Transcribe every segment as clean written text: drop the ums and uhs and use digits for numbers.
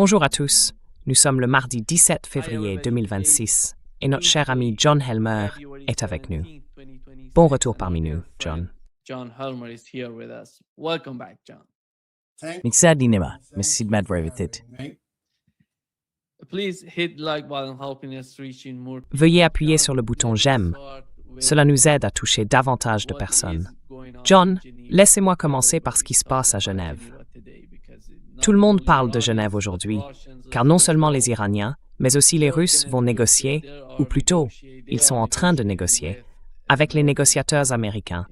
Bonjour à tous. Nous sommes le mardi 17 février 2026 et notre cher ami John Helmer est avec nous. Bon retour parmi nous, John. John Helmer is here with us. Welcome back, John. Miksa dinema, Messid Madrevitit. Please hit like button helping us reaching more. Veuillez appuyer sur le bouton j'aime. Cela nous aide à toucher davantage de personnes. John, laissez-moi commencer par ce qui se passe à Genève. Tout le monde parle de Genève aujourd'hui, car non seulement les Iraniens, mais aussi les Russes vont négocier, ou plutôt, ils sont en train de négocier, avec les négociateurs américains,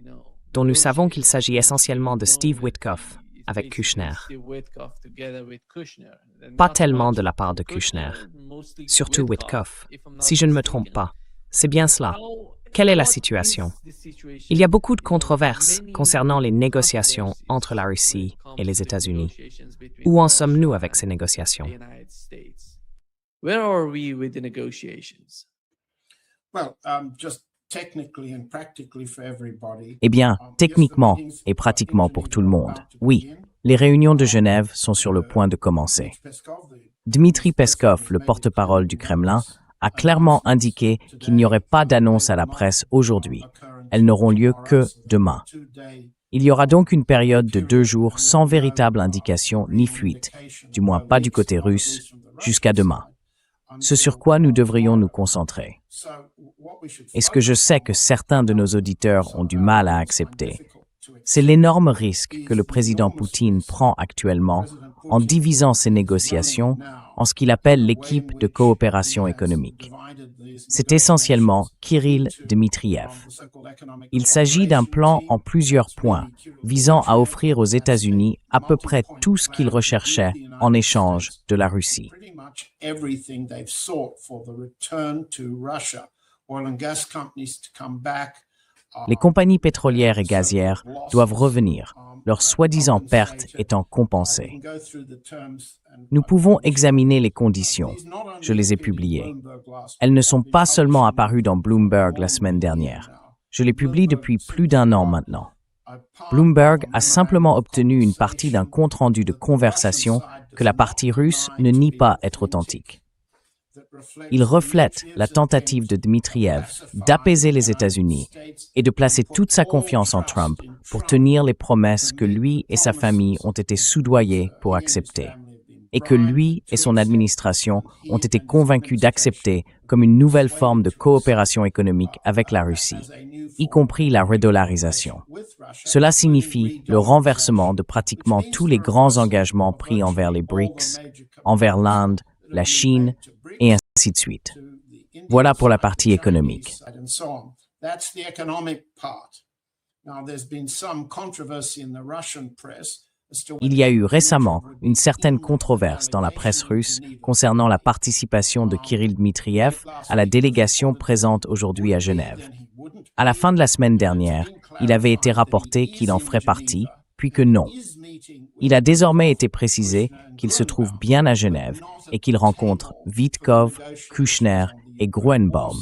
dont nous savons qu'il s'agit essentiellement de Steve Witkoff avec Kushner. Pas tellement de la part de Kushner, surtout Witkoff, si je ne me trompe pas. C'est bien cela. Quelle est la situation? Il y a beaucoup de controverses concernant les négociations entre la Russie et les États-Unis. Où en sommes-nous avec ces négociations? Where are we with the negotiations? Eh bien, techniquement et pratiquement pour tout le monde, oui, les réunions de Genève sont sur le point de commencer. Dmitri Peskov, le porte-parole du Kremlin, a clairement indiqué qu'il n'y aurait pas d'annonce à la presse aujourd'hui. Elles n'auront lieu que demain. Il y aura donc une période de 2 jours sans véritable indication ni fuite, du moins pas du côté russe, jusqu'à demain. Ce sur quoi nous devrions nous concentrer. Et ce que je sais que certains de nos auditeurs ont du mal à accepter, c'est l'énorme risque que le président Poutine prend actuellement en divisant ses négociations en ce qu'il appelle l'équipe de coopération économique. C'est essentiellement Kirill Dmitriev. Il s'agit d'un plan en plusieurs points, visant à offrir aux États-Unis à peu près tout ce qu'ils recherchaient en échange de la Russie. Les compagnies pétrolières et gazières doivent revenir, leurs soi-disant pertes étant compensées. Nous pouvons examiner les conditions. Je les ai publiées. Elles ne sont pas seulement apparues dans Bloomberg la semaine dernière. Je les publie depuis plus d'1 an maintenant. Bloomberg a simplement obtenu une partie d'un compte-rendu de conversation que la partie russe ne nie pas être authentique. Il reflète la tentative de Dmitriev d'apaiser les États-Unis et de placer toute sa confiance en Trump pour tenir les promesses que lui et sa famille ont été soudoyés pour accepter, et que lui et son administration ont été convaincus d'accepter comme une nouvelle forme de coopération économique avec la Russie, y compris la redollarisation. Cela signifie le renversement de pratiquement tous les grands engagements pris envers les BRICS, envers l'Inde, la Chine, et ainsi de suite. Voilà pour la partie économique. Il y a eu récemment une certaine controverse dans la presse russe concernant la participation de Kirill Dmitriev à la délégation présente aujourd'hui à Genève. À la fin de la semaine dernière, il avait été rapporté qu'il en ferait partie, puis que non. Il a désormais été précisé qu'il se trouve bien à Genève et qu'il rencontre Witkoff, Kushner et Gruenbaum,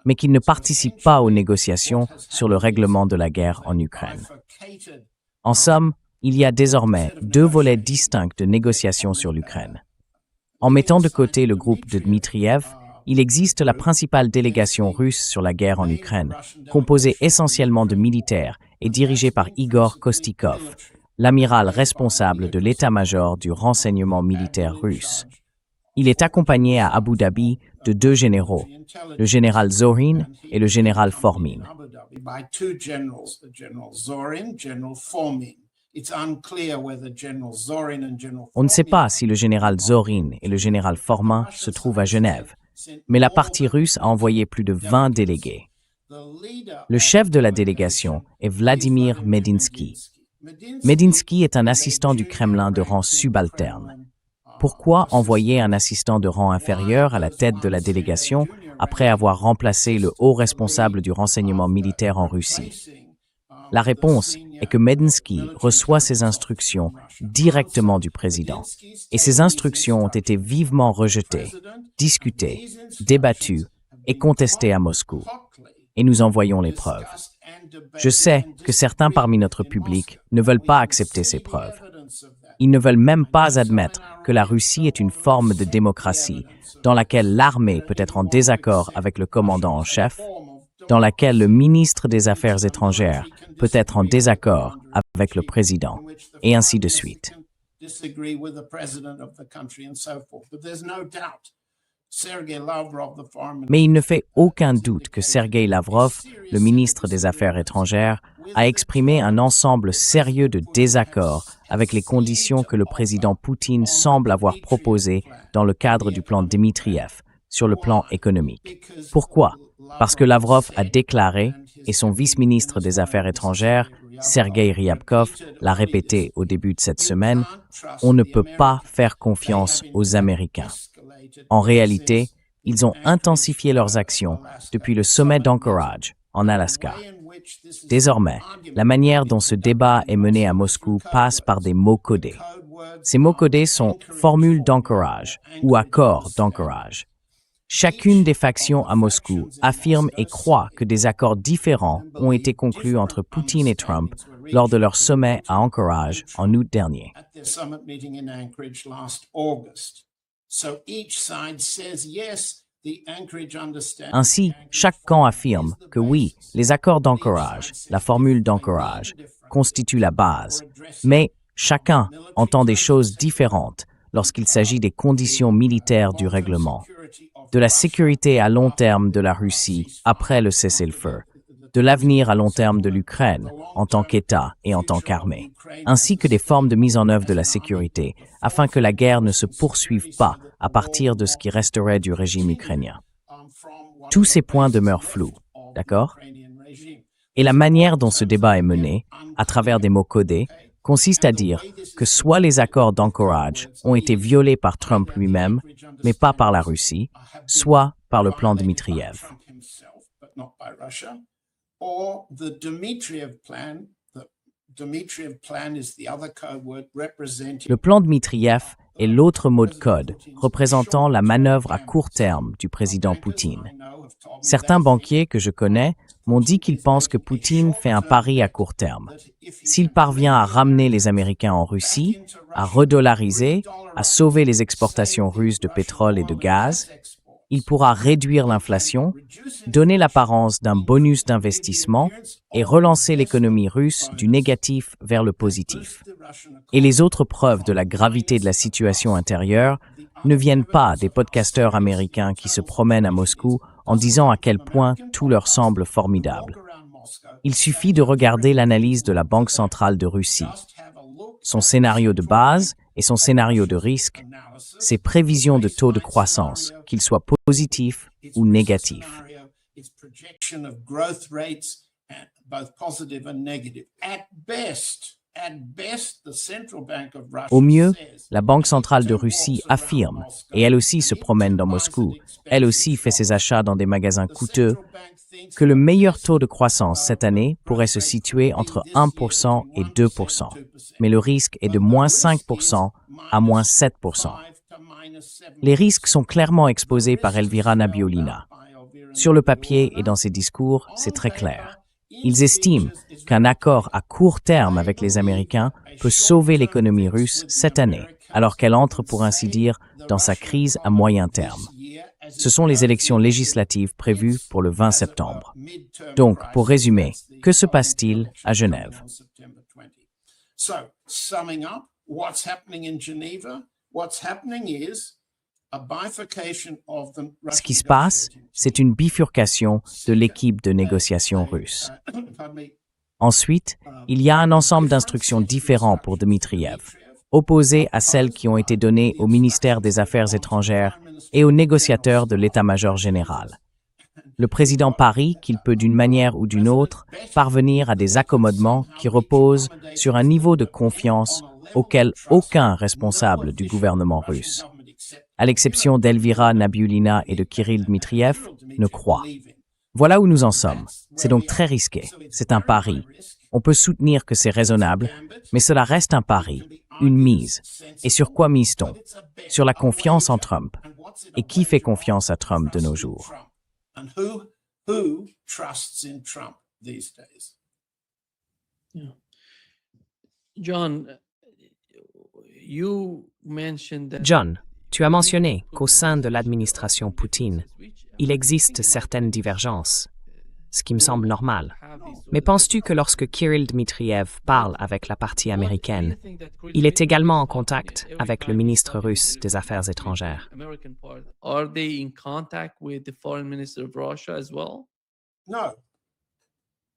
mais qu'il ne participe pas aux négociations sur le règlement de la guerre en Ukraine. En somme, il y a désormais 2 volets distincts de négociations sur l'Ukraine. En mettant de côté le groupe de Dmitriev, il existe la principale délégation russe sur la guerre en Ukraine, composée essentiellement de militaires et dirigée par Igor Kostikov, l'amiral responsable de l'état-major du renseignement militaire russe. Il est accompagné à Abu Dhabi de 2 généraux, le général Zorin et le général Formin. On ne sait pas si le général Zorin et le général Formin se trouvent à Genève, mais la partie russe a envoyé plus de 20 délégués. Le chef de la délégation est Vladimir Medinsky. Medinsky est un assistant du Kremlin de rang subalterne. Pourquoi envoyer un assistant de rang inférieur à la tête de la délégation après avoir remplacé le haut responsable du renseignement militaire en Russie? La réponse est que Medinsky reçoit ses instructions directement du président. Et ces instructions ont été vivement rejetées, discutées, débattues et contestées à Moscou. Et nous en voyons les preuves. Je sais que certains parmi notre public ne veulent pas accepter ces preuves. Ils ne veulent même pas admettre que la Russie est une forme de démocratie dans laquelle l'armée peut être en désaccord avec le commandant en chef, dans laquelle le ministre des Affaires étrangères peut être en désaccord avec le président, et ainsi de suite. Mais il ne fait aucun doute que Sergueï Lavrov, le ministre des Affaires étrangères, a exprimé un ensemble sérieux de désaccords avec les conditions que le président Poutine semble avoir proposées dans le cadre du plan Dmitriev, sur le plan économique. Pourquoi? Parce que Lavrov a déclaré, et son vice-ministre des Affaires étrangères, Sergueï Ryabkov, l'a répété au début de cette semaine, on ne peut pas faire confiance aux Américains. En réalité, ils ont intensifié leurs actions depuis le sommet d'Anchorage, en Alaska. Désormais, la manière dont ce débat est mené à Moscou passe par des mots codés. Ces mots codés sont formules d'Anchorage ou accords d'Anchorage. Chacune des factions à Moscou affirme et croit que des accords différents ont été conclus entre Poutine et Trump lors de leur sommet à Anchorage en août dernier. Ainsi, chaque camp affirme que oui, les accords d'Anchorage, la formule d'Anchorage, constituent la base, mais chacun entend des choses différentes lorsqu'il s'agit des conditions militaires du règlement, de la sécurité à long terme de la Russie après le cessez-le-feu, de l'avenir à long terme de l'Ukraine en tant qu'État et en tant qu'armée, ainsi que des formes de mise en œuvre de la sécurité afin que la guerre ne se poursuive pas à partir de ce qui resterait du régime ukrainien. Tous ces points demeurent flous, d'accord? Et la manière dont ce débat est mené, à travers des mots codés, consiste à dire que soit les accords d'Anchorage ont été violés par Trump lui-même, mais pas par la Russie, soit par le plan Dmitriev. Le plan Dmitriev est l'autre mot de code représentant la manœuvre à court terme du président Poutine. Certains banquiers que je connais m'ont dit qu'ils pensent que Poutine fait un pari à court terme. S'il parvient à ramener les Américains en Russie, à redollariser, à sauver les exportations russes de pétrole et de gaz, il pourra réduire l'inflation, donner l'apparence d'un bonus d'investissement et relancer l'économie russe du négatif vers le positif. Et les autres preuves de la gravité de la situation intérieure ne viennent pas des podcasteurs américains qui se promènent à Moscou en disant à quel point tout leur semble formidable. Il suffit de regarder l'analyse de la Banque centrale de Russie, son scénario de base et son scénario de risque, ses prévisions de taux de croissance, qu'ils soient positifs ou négatifs. Au mieux, la Banque centrale de Russie affirme, et elle aussi se promène dans Moscou, elle aussi fait ses achats dans des magasins coûteux, que le meilleur taux de croissance cette année pourrait se situer entre 1% et 2%, mais le risque est de moins 5% à moins 7%. Les risques sont clairement exposés par Elvira Nabiolina. Sur le papier et dans ses discours, c'est très clair. Ils estiment qu'un accord à court terme avec les Américains peut sauver l'économie russe cette année, alors qu'elle entre, pour ainsi dire, dans sa crise à moyen terme. Ce sont les élections législatives prévues pour le 20 septembre. Donc, pour résumer, que se passe-t-il à Genève? Ce qui se passe, c'est une bifurcation de l'équipe de négociation russe. Ensuite, il y a un ensemble d'instructions différents pour Dmitriev, opposées à celles qui ont été données au ministère des Affaires étrangères et aux négociateurs de l'état-major général. Le président parie qu'il peut d'une manière ou d'une autre parvenir à des accommodements qui reposent sur un niveau de confiance auquel aucun responsable du gouvernement russe, à l'exception d'Elvira Nabiolina et de Kirill Dmitriev, ne croit. Voilà où nous en sommes. C'est donc très risqué. C'est un pari. On peut soutenir que c'est raisonnable, mais cela reste un pari, une mise. Et sur quoi mise-t-on? Sur la confiance en Trump. Et qui fait confiance à Trump de nos jours? John, John, tu as mentionné qu'au sein de l'administration Poutine, il existe certaines divergences, ce qui me semble normal. Mais penses-tu que lorsque Kirill Dmitriev parle avec la partie américaine, il est également en contact avec le ministre russe des Affaires étrangères? Are they in contact with the foreign minister of Russia as well? No.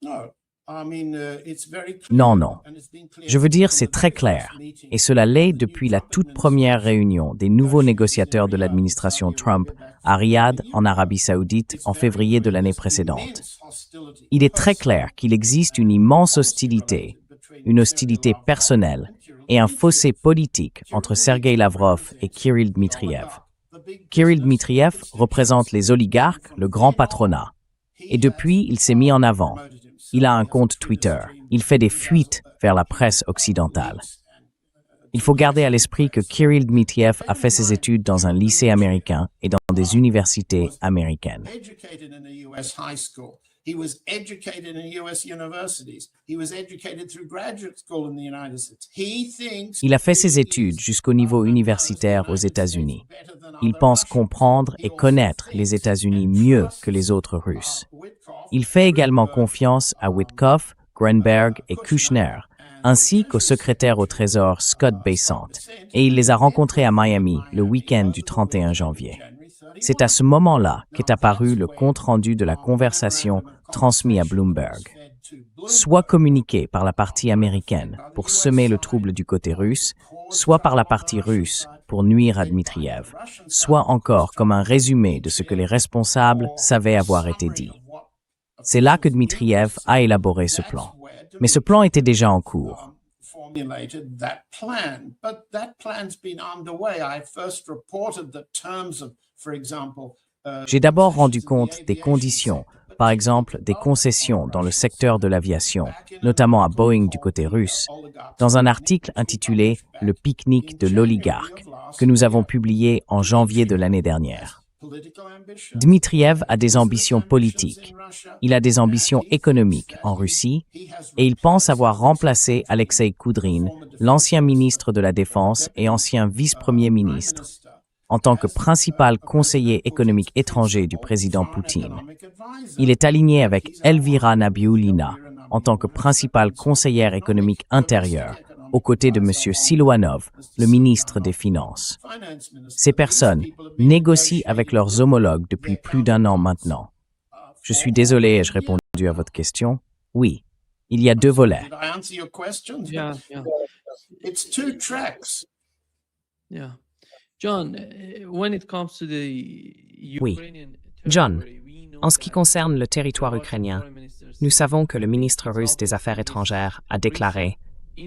No. It's very clear, Non, non. and it's been clear Je veux dire, from c'est the très very clair, first meeting et cela l'est of the depuis new la Trump toute première administration. réunion des nouveaux négociateurs de l'administration Trump à Riyad, en Arabie Saoudite, en février de l'année précédente. Il est très clair qu'il existe une immense hostilité, une hostilité personnelle et un fossé politique entre Sergei Lavrov et Kirill Dmitriev. Kirill Dmitriev représente les oligarques, le grand patronat. Et depuis, il s'est mis en avant. Il a un compte Twitter. Il fait des fuites vers la presse occidentale. Il faut garder à l'esprit que Kirill Dmitriev a fait ses études dans un lycée américain et dans des universités américaines. Educated in a US high school. He was educated in US universities. He was educated through graduate school in the United States. He thinks Il a fait ses études jusqu'au niveau universitaire aux États-Unis. Il pense comprendre et connaître les États-Unis mieux que les autres Russes. Il fait également confiance à Witkoff, Grenberg et Kushner, ainsi qu'au secrétaire au Trésor Scott Bessant, et il les a rencontrés à Miami le week-end du 31 janvier. C'est à ce moment-là qu'est apparu le compte-rendu de la conversation transmis à Bloomberg. Soit communiqué par la partie américaine pour semer le trouble du côté russe, soit par la partie russe pour nuire à Dmitriev, soit encore comme un résumé de ce que les responsables savaient avoir été dit. C'est là que Dmitriev a élaboré ce plan. Mais ce plan était déjà en cours. formulated that plan, but that plan's been underway. I first reported the terms of, for example, J'ai d'abord rendu compte des conditions, par exemple des concessions dans le secteur de l'aviation, notamment à Boeing du côté russe, dans un article intitulé « Le pique-nique de l'oligarque » que nous avons publié en janvier de l'année dernière. Dmitriev a des ambitions politiques, il a des ambitions économiques en Russie et il pense avoir remplacé Alexei Koudrine, l'ancien ministre de la Défense et ancien vice-premier ministre, en tant que principal conseiller économique étranger du président Poutine. Il est aligné avec Elvira Nabiullina en tant que principale conseillère économique intérieure, aux côtés de M. Siluanov, le ministre des Finances. Ces personnes négocient avec leurs homologues depuis plus d'1 an maintenant. Je suis désolé, ai-je répondu à votre question? Oui, il y a 2 volets. Did I answer your question? Yeah. It's 2 tracks. Yeah. John, when it comes to the Oui. Ukrainian John, territory, we know en ce qui that concerne le territoire Russian ukrainien, foreign minister nous savons que le ministre russe des Affaires étrangères a déclaré,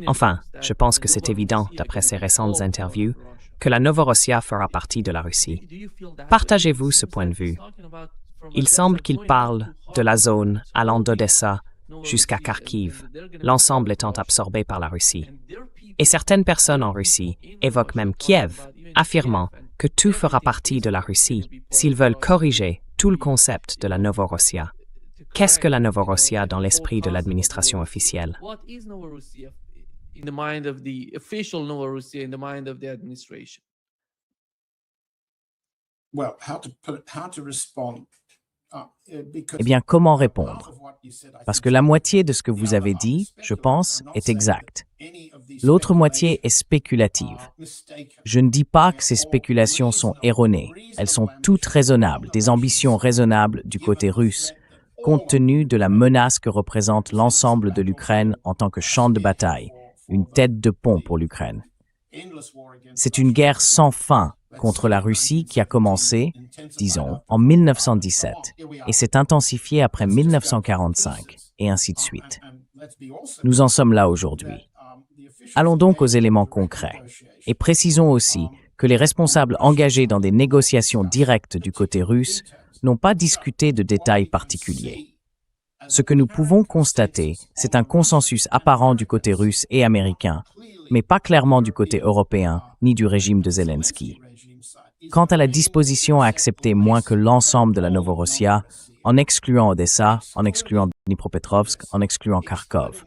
enfin, je pense que c'est évident d'après ses récentes interviews, que la Novorossia fera partie de la Russie. Partagez-vous ce point de vue? Il semble qu'il parle de la zone allant d'Odessa jusqu'à Kharkiv, l'ensemble étant absorbé par la Russie. Et certaines personnes en Russie évoquent même Kiev, affirmant que tout fera partie de la Russie s'ils veulent corriger tout le concept de la Novorossia. Qu'est-ce que la Novorossia dans l'esprit de l'administration officielle? What is Novorossia in the mind of the official Novorossia, in the mind of the administration? Well, how to respond? Eh bien, comment répondre? Parce que la moitié de ce que vous avez dit, je pense, est exact. L'autre moitié est spéculative. Je ne dis pas que ces spéculations sont erronées. Elles sont toutes raisonnables, des ambitions raisonnables du côté russe, compte tenu de la menace que représente l'ensemble de l'Ukraine en tant que champ de bataille, une tête de pont pour l'Ukraine. C'est une guerre sans fin contre la Russie qui a commencé, disons, en 1917 et s'est intensifiée après 1945, et ainsi de suite. Nous en sommes là aujourd'hui. Allons donc aux éléments concrets, et précisons aussi que les responsables engagés dans des négociations directes du côté russe n'ont pas discuté de détails particuliers. Ce que nous pouvons constater, c'est un consensus apparent du côté russe et américain, mais pas clairement du côté européen ni du régime de Zelensky. Quant à la disposition à accepter moins que l'ensemble de la Novorossia, en excluant Odessa, en excluant Dnipropetrovsk, en excluant Kharkov.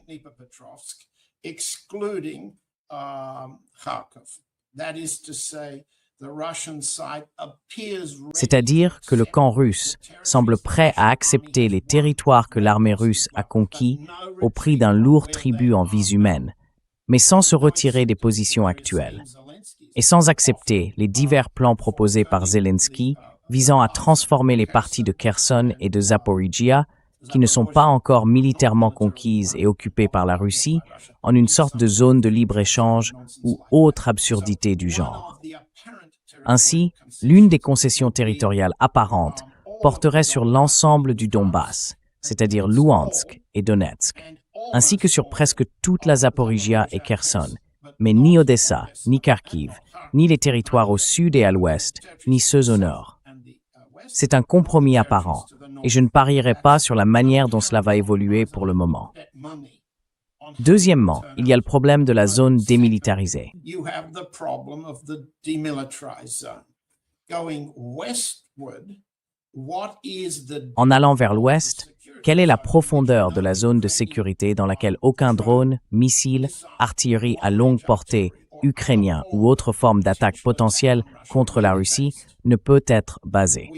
That is to say, the Russian side appears ready C'est-à-dire que le camp russe semble prêt à accepter les territoires que l'armée russe a conquis au prix d'un lourd tribut en vies humaines, mais sans se retirer des positions actuelles, et sans accepter les divers plans proposés par Zelensky visant à transformer les parties de Kherson et de Zaporijia, qui ne sont pas encore militairement conquises et occupées par la Russie, en une sorte de zone de libre-échange ou autre absurdité du genre. Ainsi, l'une des concessions territoriales apparentes porterait sur l'ensemble du Donbass, c'est-à-dire Louhansk et Donetsk, ainsi que sur presque toute la Zaporijia et Kherson, mais ni Odessa, ni Kharkiv, ni les territoires au sud et à l'ouest, ni ceux au nord. C'est un compromis apparent, et je ne parierai pas sur la manière dont cela va évoluer pour le moment. Deuxièmement, il y a le problème de la zone démilitarisée. You have the problem of the demilitarized zone. Going westward, what is the En allant vers l'ouest, quelle est la profondeur de la zone de sécurité dans laquelle aucun drone, missile, artillerie à longue portée, ukrainien ou autre forme d'attaque potentielle contre la Russie ne peut être basé?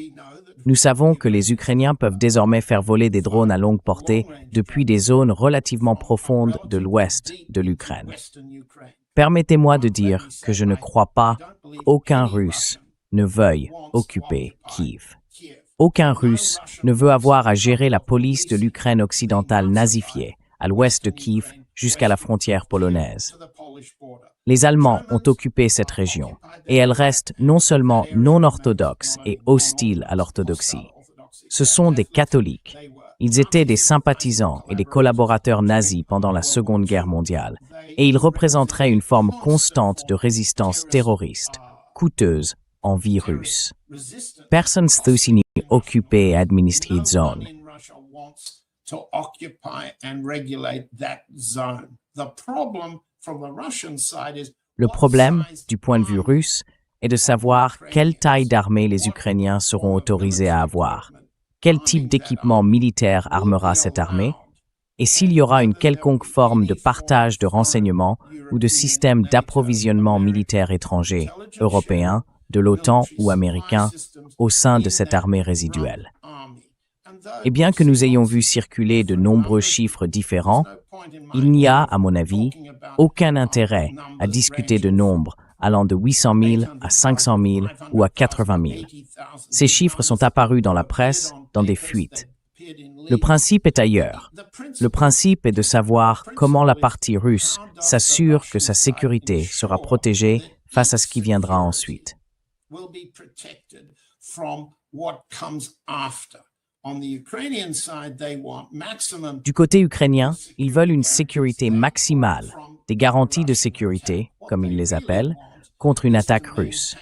Nous savons que les Ukrainiens peuvent désormais faire voler des drones à longue portée depuis des zones relativement profondes de l'ouest de l'Ukraine. Permettez-moi de dire que je ne crois pas qu'aucun Russe ne veuille occuper Kiev. Aucun Russe ne veut avoir à gérer la police de l'Ukraine occidentale nazifiée, à l'ouest de Kiev jusqu'à la frontière polonaise. Les Allemands ont occupé cette région, et elle reste non seulement non orthodoxe et hostile à l'orthodoxie. Ce sont des catholiques. Ils étaient des sympathisants et des collaborateurs nazis pendant la Seconde Guerre mondiale, et ils représenteraient une forme constante de résistance terroriste, coûteuse en vie russe. Personne ne occupé et administré de zone. to occupy and regulate that zone. The problem from the Russian side is Le problème, du point de vue russe, est de savoir quelle taille d'armée les Ukrainiens seront autorisés à avoir, quel type d'équipement militaire armera cette armée, et s'il y aura une quelconque forme de partage de renseignements ou de système d'approvisionnement militaire étranger, européen, de l'OTAN ou américain, au sein de cette armée résiduelle. Et bien que nous ayons vu circuler de nombreux chiffres différents, il n'y a, à mon avis, aucun intérêt à discuter de nombres allant de 800 000 à 500 000 ou à 80 000. Ces chiffres sont apparus dans la presse, dans des fuites. Le principe est ailleurs. Le principe est de savoir comment la partie russe s'assure que sa sécurité sera protégée face à ce qui viendra ensuite. Du côté ukrainien, ils veulent une sécurité maximale, des garanties de sécurité, comme ils les appellent, contre une attaque russe.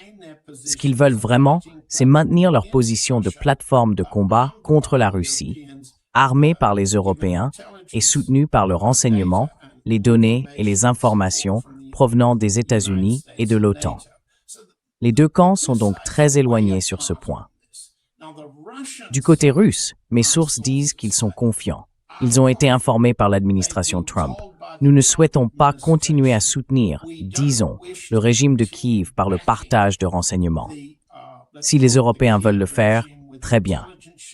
Ce qu'ils veulent vraiment, c'est maintenir leur position de plateforme de combat contre la Russie, armée par les Européens et soutenue par le renseignement, les données et les informations provenant des États-Unis et de l'OTAN. Les deux camps sont donc très éloignés sur ce point. Du côté russe, mes sources disent qu'ils sont confiants. Ils ont été informés par l'administration Trump. Nous ne souhaitons pas continuer à soutenir, disons, le régime de Kiev par le partage de renseignements. Si les Européens veulent le faire, très bien.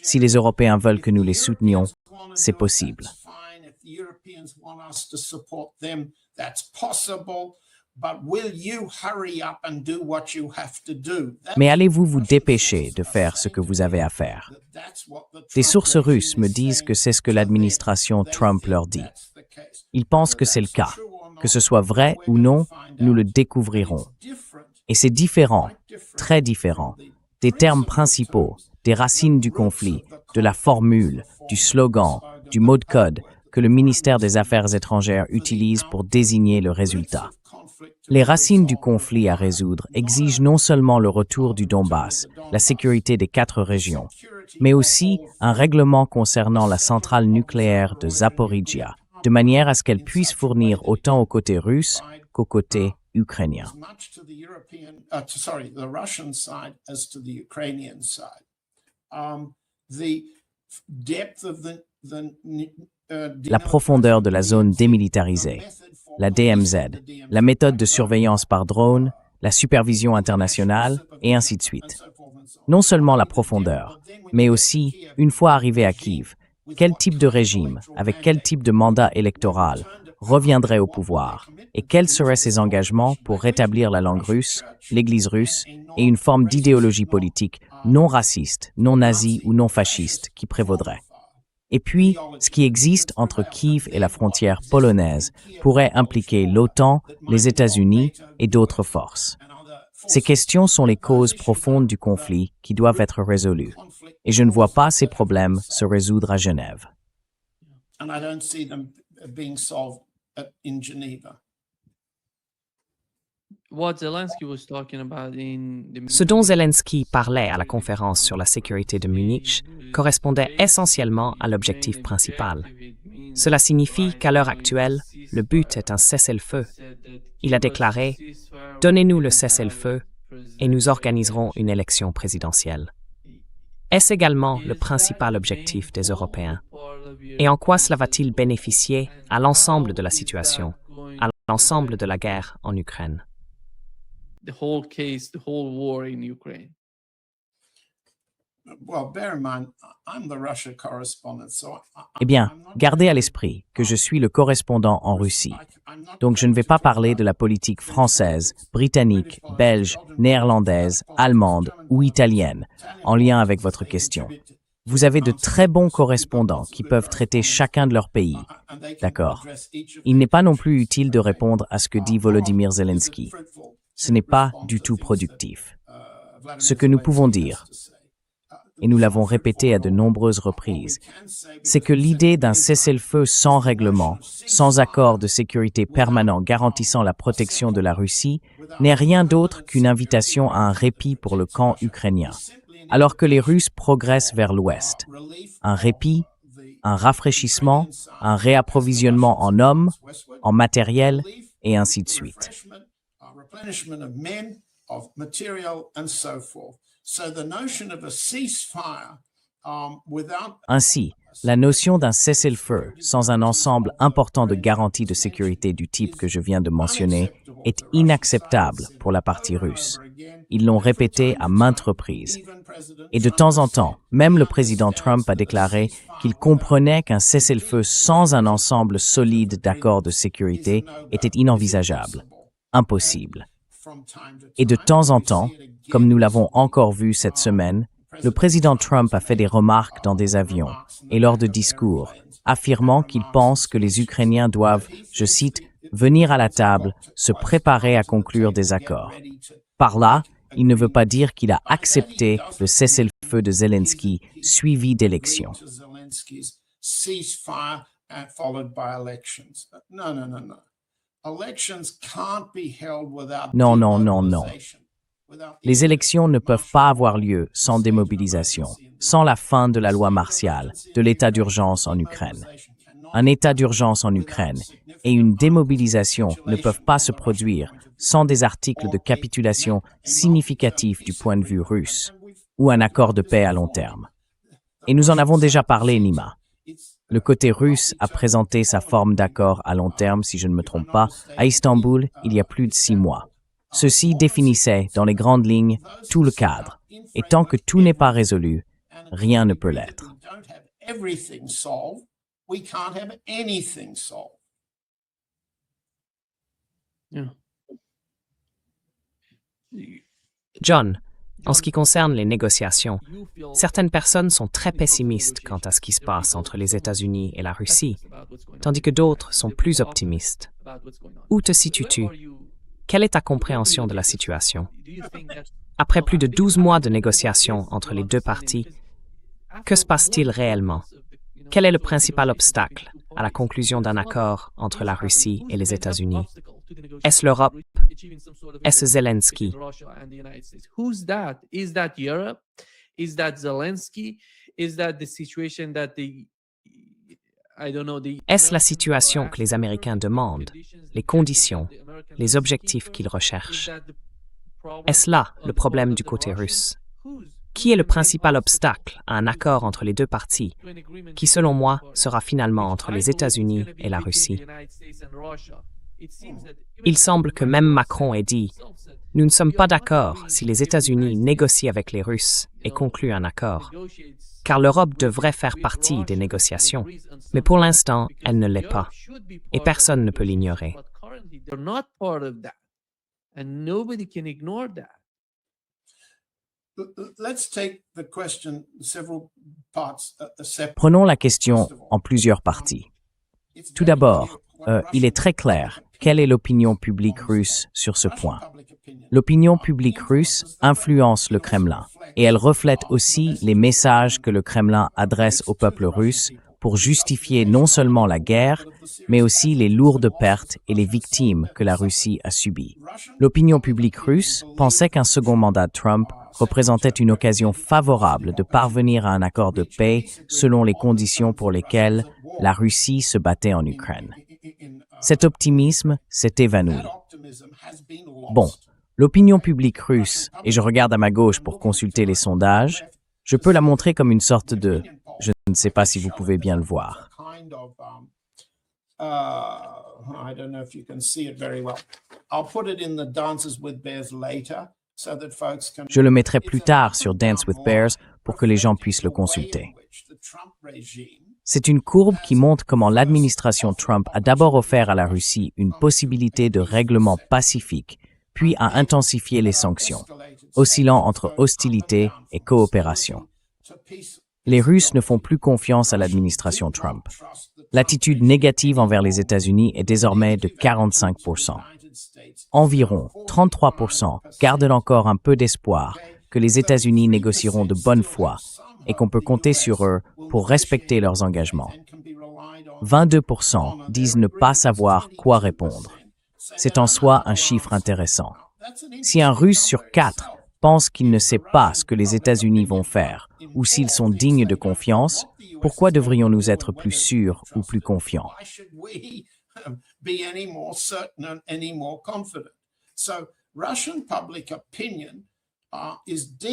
Si les Européens veulent que nous les soutenions, c'est possible. Mais allez-vous vous dépêcher de faire ce que vous avez à faire? Des sources russes me disent que c'est ce que l'administration Trump leur dit. Ils pensent que c'est le cas. Que ce soit vrai ou non, nous le découvrirons. Et c'est différent, très différent, des termes principaux, des racines du conflit, de la formule, du slogan, du mot de code que le ministère des Affaires étrangères utilise pour désigner le résultat. Les racines du conflit à résoudre exigent non seulement le retour du Donbass, la sécurité des 4 régions, mais aussi un règlement concernant la centrale nucléaire de Zaporijia, de manière à ce qu'elle puisse fournir autant au côté russe qu'au côté ukrainien. La profondeur de la zone démilitarisée, la DMZ, la méthode de surveillance par drone, la supervision internationale, et ainsi de suite. Non seulement la profondeur, mais aussi, une fois arrivé à Kiev, quel type de régime, avec quel type de mandat électoral, reviendrait au pouvoir, et quels seraient ses engagements pour rétablir la langue russe, l'Église russe, et une forme d'idéologie politique non raciste, non nazie ou non fasciste qui prévaudrait. Et puis, ce qui existe entre Kiev et la frontière polonaise pourrait impliquer l'OTAN, les États-Unis et d'autres forces. Ces questions sont les causes profondes du conflit qui doivent être résolues. Et je ne vois pas ces problèmes se résoudre à Genève. And I don't see them being solved in Geneva. What Zelensky was talking about in the Ce dont Zelensky parlait à la conférence sur la sécurité de Munich correspondait essentiellement à l'objectif principal. Cela signifie qu'à l'heure actuelle, le but est un cessez-le-feu. Il a déclaré « Donnez-nous le cessez-le-feu et nous organiserons une élection présidentielle ». Est-ce également le principal objectif des Européens? Et en quoi cela va-t-il bénéficier à l'ensemble de la situation, à l'ensemble de la guerre en Ukraine? the whole case, the whole war in Ukraine? Well, bear in mind, I'm the Russia correspondent, so Eh bien, gardez à l'esprit que je suis le correspondant en Russie. Donc je ne vais pas parler de la politique française, britannique, belge, néerlandaise, allemande ou italienne en lien avec votre question. Vous avez de très bons correspondants qui peuvent traiter chacun de leur pays. D'accord. Il n'est pas non plus utile de répondre à ce que dit Volodymyr Zelensky. Ce n'est pas du tout productif. Ce que nous pouvons dire, et nous l'avons répété à de nombreuses reprises, c'est que l'idée d'un cessez-le-feu sans règlement, sans accord de sécurité permanent garantissant la protection de la Russie, n'est rien d'autre qu'une invitation à un répit pour le camp ukrainien, alors que les Russes progressent vers l'ouest. Un répit, un rafraîchissement, un réapprovisionnement en hommes, en matériel, et ainsi de suite. Ainsi, la notion d'un cessez-le-feu sans un ensemble important de garanties de sécurité du type que je viens de mentionner est inacceptable pour la partie russe. Ils l'ont répété à maintes reprises. Et de temps en temps, même le président Trump a déclaré qu'il comprenait qu'un cessez-le-feu sans un ensemble solide d'accords de sécurité était inenvisageable, impossible. Et de temps en temps, comme nous l'avons encore vu cette semaine, le président Trump a fait des remarques dans des avions et lors de discours, affirmant qu'il pense que les Ukrainiens doivent, je cite, « venir à la table, se préparer à conclure des accords ». Par là, il ne veut pas dire qu'il a accepté le cessez-le-feu de Zelensky suivi d'élections. Non, non, non, non. Les élections ne peuvent pas avoir lieu sans démobilisation, sans la fin de la loi martiale, de l'état d'urgence en Ukraine. Un état d'urgence en Ukraine et une démobilisation ne peuvent pas se produire sans des articles de capitulation significatifs du point de vue russe ou un accord de paix à long terme. Et nous en avons déjà parlé, Nima. Le côté russe a présenté sa forme d'accord à long terme, si je ne me trompe pas, à Istanbul il y a plus de 6 mois. Ceci définissait, dans les grandes lignes, tout le cadre. Et tant que tout n'est pas résolu, rien ne peut l'être. John, en ce qui concerne les négociations, certaines personnes sont très pessimistes quant à ce qui se passe entre les États-Unis et la Russie, tandis que d'autres sont plus optimistes. Où te situes-tu? Quelle est ta compréhension de la situation? Après plus de 12 mois de négociations entre les deux parties, que se passe-t-il réellement? Quel est le principal obstacle à la conclusion d'un accord entre la Russie et les États-Unis? Est-ce l'Europe? Est-ce Zelensky? Who's that? Is that Europe? Is that Zelensky? Is that the situation that Est-ce la situation que les Américains demandent, les conditions, les objectifs qu'ils recherchent? Est-ce là le problème du côté russe? Qui est le principal obstacle à un accord entre les deux parties, qui selon moi sera finalement entre les États-Unis et la Russie? Il semble que même Macron ait dit « Nous ne sommes pas d'accord si les États-Unis négocient avec les Russes et concluent un accord, car l'Europe devrait faire partie des négociations, mais pour l'instant, elle ne l'est pas, et personne ne peut l'ignorer. Prenons la question en plusieurs parties. Tout d'abord, il est très clair quelle est l'opinion publique russe sur ce point. L'opinion publique russe influence le Kremlin et elle reflète aussi les messages que le Kremlin adresse au peuple russe pour justifier non seulement la guerre, mais aussi les lourdes pertes et les victimes que la Russie a subies. L'opinion publique russe pensait qu'un second mandat de Trump représentait une occasion favorable de parvenir à un accord de paix selon les conditions pour lesquelles la Russie se battait en Ukraine. Cet optimisme s'est évanoui. Bon, l'opinion publique russe, et je regarde à ma gauche pour consulter les sondages, je peux la montrer comme une sorte de... Je ne sais pas si vous pouvez bien le voir. Je le mettrai plus tard sur Dance with Bears pour que les gens puissent le consulter. C'est une courbe qui montre comment l'administration Trump a d'abord offert à la Russie une possibilité de règlement pacifique, puis a intensifié les sanctions, oscillant entre hostilité et coopération. Les Russes ne font plus confiance à l'administration Trump. L'attitude négative envers les États-Unis est désormais de 45%. Environ 33% gardent encore un peu d'espoir que les États-Unis négocieront de bonne foi et qu'on peut compter sur eux pour respecter leurs engagements. 22% disent ne pas savoir quoi répondre. C'est en soi un chiffre intéressant. Si un Russe sur 4 pense qu'il ne sait pas ce que les États-Unis vont faire ou s'ils sont dignes de confiance, pourquoi devrions-nous être plus sûrs ou plus confiants?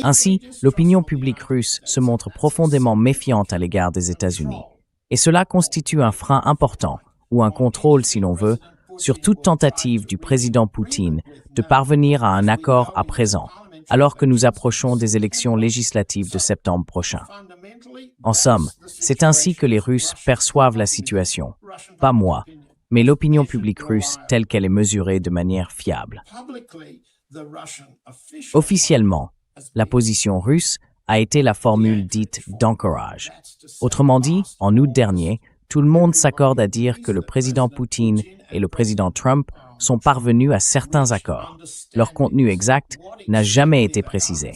Ainsi, l'opinion publique russe se montre profondément méfiante à l'égard des États-Unis. Et cela constitue un frein important, ou un contrôle si l'on veut, sur toute tentative du président Poutine de parvenir à un accord à présent, alors que nous approchons des élections législatives de septembre prochain. En somme, c'est ainsi que les Russes perçoivent la situation, pas moi, mais l'opinion publique russe telle qu'elle est mesurée de manière fiable. Officiellement, la position russe a été la formule dite d'encourage. Autrement dit, en août dernier, tout le monde s'accorde à dire que le président Poutine et le président Trump sont parvenus à certains accords. Leur contenu exact n'a jamais été précisé.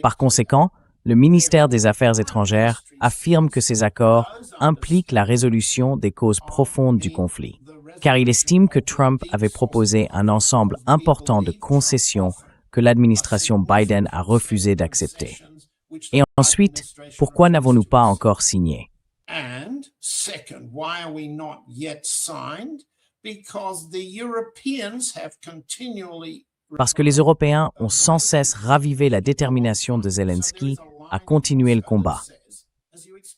Par conséquent, le ministère des Affaires étrangères affirme que ces accords impliquent la résolution des causes profondes du conflit, car il estime que Trump avait proposé un ensemble important de concessions que l'administration Biden a refusé d'accepter. Et ensuite, pourquoi n'avons-nous pas encore signé? And second, why are we not yet signed? Because the Europeans have continually... Parce que les Européens ont sans cesse ravivé la détermination de Zelensky à continuer le combat.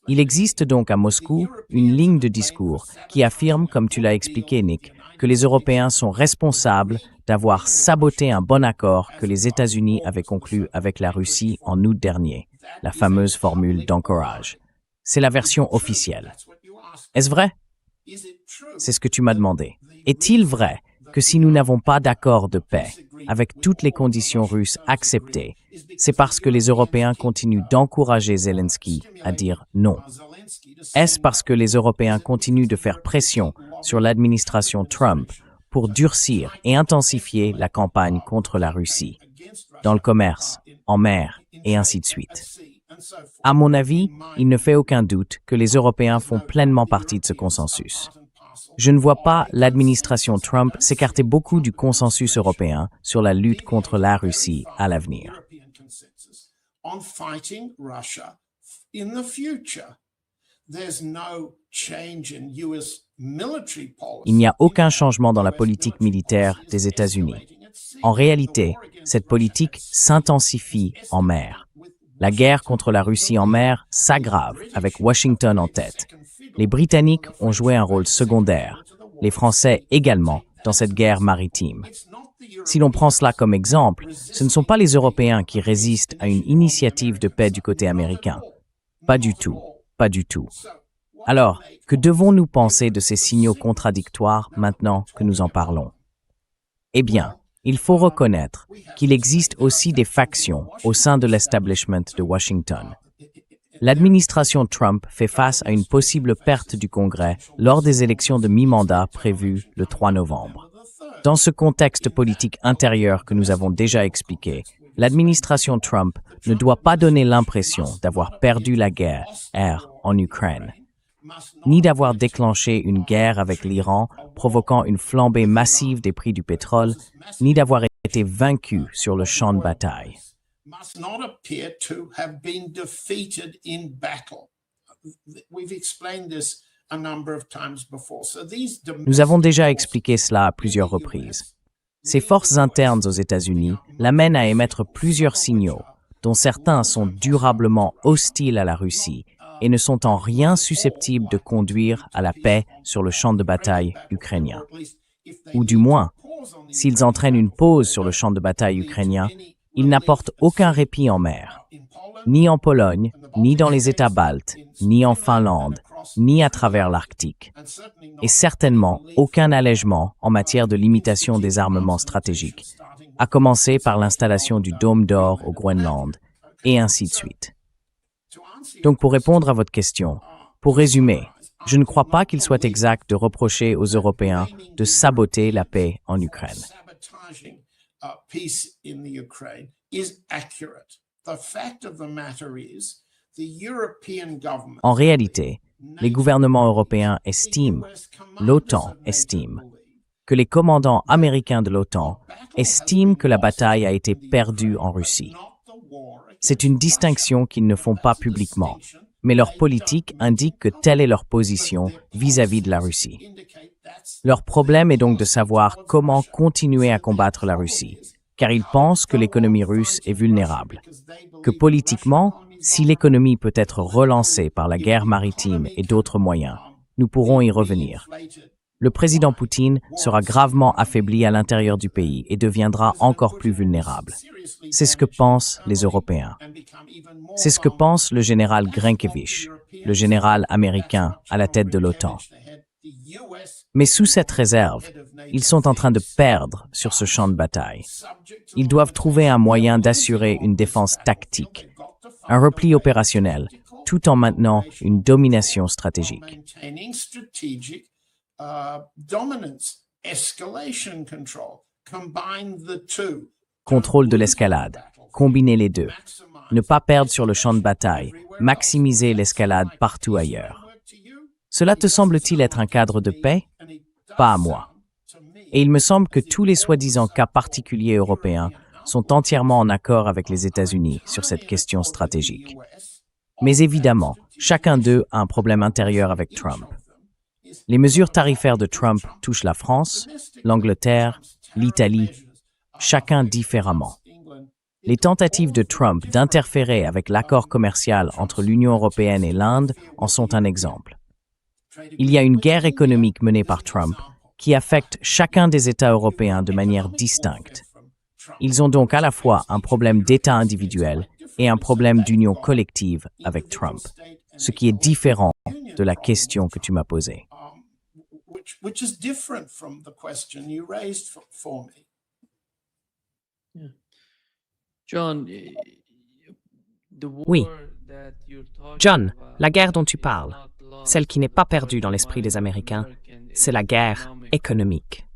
Il existe donc à Moscou une ligne de discours qui affirme, comme tu l'as expliqué, Nick, que les Européens sont responsables d'avoir saboté un bon accord que les États-Unis avaient conclu avec la Russie en août dernier, la fameuse formule d'encourage. C'est la version officielle. Est-ce vrai? C'est ce que tu m'as demandé. Est-il vrai que si nous n'avons pas d'accord de paix, avec toutes les conditions russes acceptées, c'est parce que les Européens continuent d'encourager Zelensky à dire non? Est-ce parce que les Européens continuent de faire pression sur l'administration Trump pour durcir et intensifier la campagne contre la Russie, dans le commerce, en mer et ainsi de suite? À mon avis, il ne fait aucun doute que les Européens font pleinement partie de ce consensus. Je ne vois pas l'administration Trump s'écarter beaucoup du consensus européen sur la lutte contre la Russie à l'avenir. Il n'y a aucun changement dans la politique militaire des États-Unis. En réalité, cette politique s'intensifie en mer. La guerre contre la Russie en mer s'aggrave avec Washington en tête. Les Britanniques ont joué un rôle secondaire, les Français également, dans cette guerre maritime. Si l'on prend cela comme exemple, ce ne sont pas les Européens qui résistent à une initiative de paix du côté américain. Pas du tout, pas du tout. Alors, que devons-nous penser de ces signaux contradictoires maintenant que nous en parlons? Eh bien, il faut reconnaître qu'il existe aussi des factions au sein de l'establishment de Washington. L'administration Trump fait face à une possible perte du Congrès lors des élections de mi-mandat prévues le 3 novembre. Dans ce contexte politique intérieur que nous avons déjà expliqué, l'administration Trump ne doit pas donner l'impression d'avoir perdu la guerre en Ukraine, ni d'avoir déclenché une guerre avec l'Iran, provoquant une flambée massive des prix du pétrole, ni d'avoir été vaincu sur le champ de bataille. Must not appear to have been defeated in battle. We've explained this a number of times before. So these Nous avons déjà expliqué cela à plusieurs reprises. Ces forces internes aux États-Unis l'amènent à émettre plusieurs signaux, dont certains sont durablement hostiles à la Russie et ne sont en rien susceptibles de conduire à la paix sur le champ de bataille ukrainien. Ou du moins, s'ils entraînent une pause sur le champ de bataille ukrainien, ils n'apportent aucun répit en mer, ni en Pologne, ni dans les États baltes, ni en Finlande, ni à travers l'Arctique, et certainement aucun allègement en matière de limitation des armements stratégiques, à commencer par l'installation du Dôme d'or au Groenland, et ainsi de suite. Donc pour répondre à votre question, pour résumer, je ne crois pas qu'il soit exact de reprocher aux Européens de saboter la paix en Ukraine. peace in the Ukraine is accurate. The fact of the matter is, the European government. En réalité, les gouvernements européens estiment, l'OTAN estime, que les commandants américains de l'OTAN estiment que la bataille a été perdue en Russie. C'est une distinction qu'ils ne font pas publiquement, mais leur politique indique que telle est leur position vis-à-vis de la Russie. Leur problème est donc de savoir comment continuer à combattre la Russie, car ils pensent que l'économie russe est vulnérable, que politiquement, si l'économie peut être relancée par la guerre maritime et d'autres moyens, nous pourrons y revenir. Le président Poutine sera gravement affaibli à l'intérieur du pays et deviendra encore plus vulnérable. C'est ce que pensent les Européens. C'est ce que pense le général Grinkiewicz, le général américain à la tête de l'OTAN. Mais sous cette réserve, ils sont en train de perdre sur ce champ de bataille. Ils doivent trouver un moyen d'assurer une défense tactique, un repli opérationnel, tout en maintenant une domination stratégique. Contrôle de l'escalade, combiner les deux. Ne pas perdre sur le champ de bataille, maximiser l'escalade partout ailleurs. Cela te semble-t-il être un cadre de paix? Pas à moi. Et il me semble que tous les soi-disant cas particuliers européens sont entièrement en accord avec les États-Unis sur cette question stratégique. Mais évidemment, chacun d'eux a un problème intérieur avec Trump. Les mesures tarifaires de Trump touchent la France, l'Angleterre, l'Italie, chacun différemment. Les tentatives de Trump d'interférer avec l'accord commercial entre l'Union européenne et l'Inde en sont un exemple. Il y a une guerre économique menée par Trump qui affecte chacun des États européens de manière distincte. Ils ont donc à la fois un problème d'État individuel et un problème d'union collective avec Trump, ce qui est différent de la question que tu m'as posée. Oui. John, la guerre dont tu parles, celle qui n'est pas perdue dans l'esprit des Américains, c'est la guerre économique.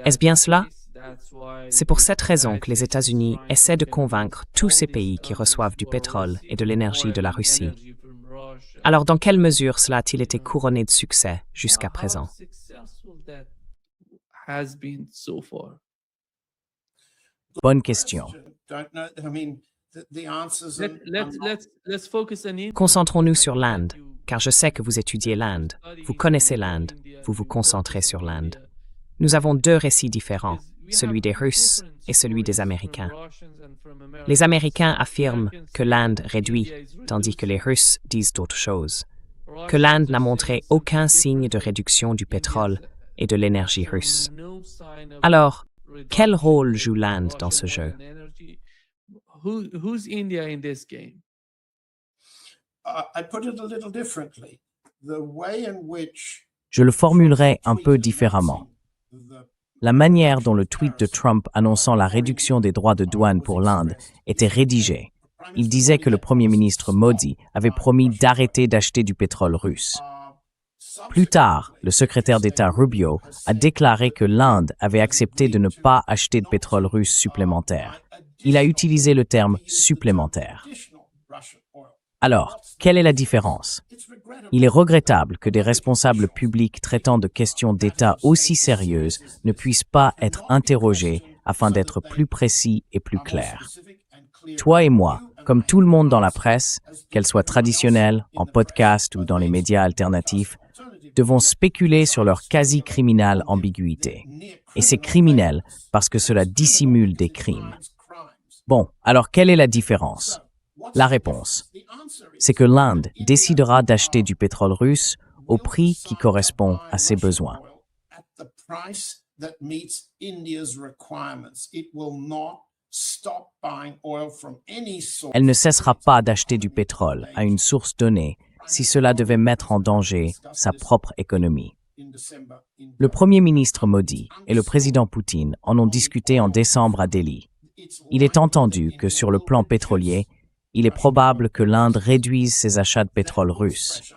Est-ce bien cela? C'est pour cette raison que les États-Unis essaient de convaincre tous ces pays qui reçoivent du pétrole et de l'énergie de la Russie. Alors, dans quelle mesure cela a-t-il été couronné de succès jusqu'à présent? Bonne question. Concentrons-nous sur l'Inde, car je sais que vous étudiez l'Inde, vous connaissez l'Inde, vous vous concentrez sur l'Inde. Nous avons deux récits différents, celui des Russes et celui des Américains. Les Américains affirment que l'Inde réduit, tandis que les Russes disent autre chose, que l'Inde n'a montré aucun signe de réduction du pétrole et de l'énergie russe. Alors, Quel rôle joue l'Inde dans ce jeu? Who's India in this game? I put it a little differently. The way in which Je le formulerai un peu différemment. La manière dont le tweet de Trump annonçant la réduction des droits de douane pour l'Inde était rédigé, il disait que le Premier ministre Modi avait promis d'arrêter d'acheter du pétrole russe. Plus tard, le secrétaire d'État Rubio a déclaré que l'Inde avait accepté de ne pas acheter de pétrole russe supplémentaire. Il a utilisé le terme « supplémentaire ». Alors, quelle est la différence? Il est regrettable que des responsables publics traitant de questions d'État aussi sérieuses ne puissent pas être interrogés afin d'être plus précis et plus clairs. Toi et moi, comme tout le monde dans la presse, qu'elle soit traditionnelle, en podcast ou dans les médias alternatifs, devons spéculer sur leur quasi-criminelle ambiguïté. Et c'est criminel parce que cela dissimule des crimes. Bon, alors quelle est la différence? La réponse, c'est que l'Inde décidera d'acheter du pétrole russe au prix qui correspond à ses besoins. Elle ne cessera pas d'acheter du pétrole à une source donnée si cela devait mettre en danger sa propre économie. Le Premier ministre Modi et le président Poutine en ont discuté en décembre à Delhi. Il est entendu que sur le plan pétrolier, il est probable que l'Inde réduise ses achats de pétrole russe.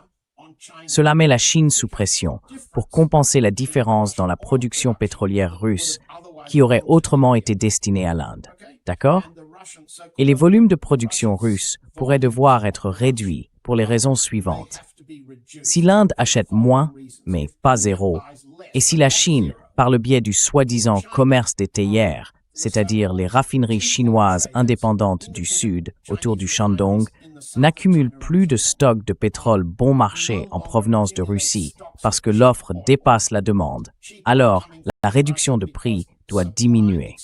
Cela met la Chine sous pression pour compenser la différence dans la production pétrolière russe qui aurait autrement été destinée à l'Inde. D'accord? Et les volumes de production russe pourraient devoir être réduits pour les raisons suivantes. Si l'Inde achète moins, mais pas zéro, et si la Chine, par le biais du soi-disant commerce des théières, c'est-à-dire les raffineries chinoises indépendantes du Sud autour du Shandong, n'accumule plus de stocks de pétrole bon marché en provenance de Russie parce que l'offre dépasse la demande, alors la réduction de prix doit diminuer.